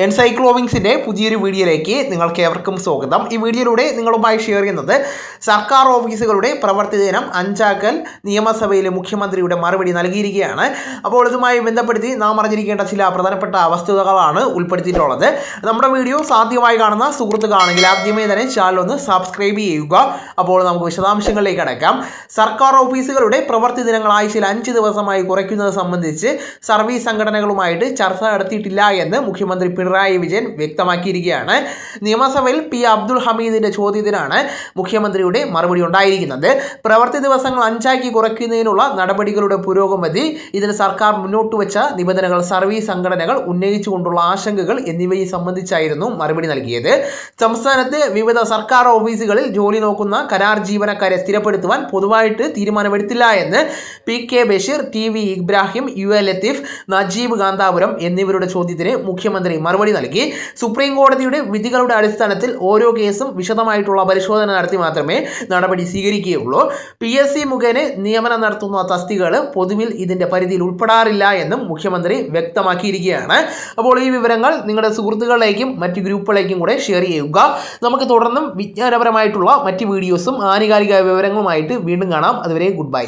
എൻസൈക്ലോവിങ്സിൻ്റെ പുതിയൊരു വീഡിയോയിലേക്ക് നിങ്ങൾക്ക് ഏവർക്കും സ്വാഗതം. ഈ വീഡിയോയിലൂടെ നിങ്ങളുമായി ഷെയർ ചെയ്യുന്നത് സർക്കാർ ഓഫീസുകളുടെ പ്രവൃത്തി ദിനം 5 നിയമസഭയിൽ മുഖ്യമന്ത്രിയുടെ മറുപടി നൽകിയിരിക്കുകയാണ്. അപ്പോൾ ഇതുമായി ബന്ധപ്പെടുത്തി നാം അറിഞ്ഞിരിക്കേണ്ട ചില പ്രധാനപ്പെട്ട വസ്തുതകളാണ് ഉൾപ്പെടുത്തിയിട്ടുള്ളത്. നമ്മുടെ വീഡിയോ സാധ്യമായി കാണുന്ന സുഹൃത്തുക്കളാണെങ്കിൽ ആദ്യമേ തന്നെ ചാനൽ ഒന്ന് സബ്സ്ക്രൈബ് ചെയ്യുക. അപ്പോൾ നമുക്ക് വിശദാംശങ്ങളിലേക്ക് അടക്കാം. സർക്കാർ ഓഫീസുകളുടെ പ്രവൃത്തി ദിനങ്ങൾ ആഴ്ചയിൽ 5 ദിവസമായി കുറയ്ക്കുന്നത് സംബന്ധിച്ച് സർവീസ് സംഘടനകളുമായിട്ട് ചർച്ച നടത്തിയിട്ടില്ല എന്ന് മുഖ്യമന്ത്രി പിണറായി വിജയൻ വ്യക്തമാക്കിയിരിക്കുകയാണ്. നിയമസഭയിൽ പി അബ്ദുൽ ഹമീദിന്റെ ചോദ്യത്തിനാണ് മുഖ്യമന്ത്രിയുടെ മറുപടി ഉണ്ടായിരിക്കുന്നത്. പ്രവൃത്തി ദിവസങ്ങൾ 5 കുറയ്ക്കുന്നതിനുള്ള നടപടികളുടെ പുരോഗതി, ഇതിന് സർക്കാർ മുന്നോട്ട് വെച്ച നിബന്ധനകൾ, സർവീസ് സംഘടനകൾ ഉന്നയിച്ചുകൊണ്ടുള്ള ആശങ്കകൾ എന്നിവയെ സംബന്ധിച്ചായിരുന്നു മറുപടി നൽകിയത്. സംസ്ഥാനത്ത് വിവിധ സർക്കാർ ഓഫീസുകളിൽ ജോലി നോക്കുന്ന കരാർ ജീവനക്കാരെ സ്ഥിരപ്പെടുത്തുവാൻ പൊതുവായിട്ട് തീരുമാനമെടുത്തില്ല എന്ന് P K Basheer, T V Ibrahim, U A Latheef, Najeeb Kanthapuram എന്നിവരുടെ ചോദ്യത്തിന് മുഖ്യമന്ത്രി മറുപടി നൽകി. സുപ്രീം കോടതിയുടെ വിധികളുടെ അടിസ്ഥാനത്തിൽ ഓരോ കേസും വിശദമായിട്ടുള്ള പരിശോധന നടത്തി മാത്രമേ നടപടി സ്വീകരിക്കുകയുള്ളൂ. PSC മുഖേന നിയമനം നടത്തുന്ന തസ്തികകൾ പൊതുവിൽ ഇതിന്റെ പരിധിയിൽ ഉൾപ്പെടാറില്ല എന്നും മുഖ്യമന്ത്രി വ്യക്തമാക്കിയിരിക്കുകയാണ്. അപ്പോൾ ഈ വിവരങ്ങൾ നിങ്ങളുടെ സുഹൃത്തുക്കളിലേക്കും മറ്റ് ഗ്രൂപ്പുകളിലേക്കും കൂടെ ഷെയർ ചെയ്യുക. നമുക്ക് തുടർന്നും വിജ്ഞാനപരമായിട്ടുള്ള മറ്റ് വീഡിയോസും ആനുകാലിക വിവരങ്ങളുമായിട്ട് വീണ്ടും കാണാം. അതുവരെ ഗുഡ് ബൈ.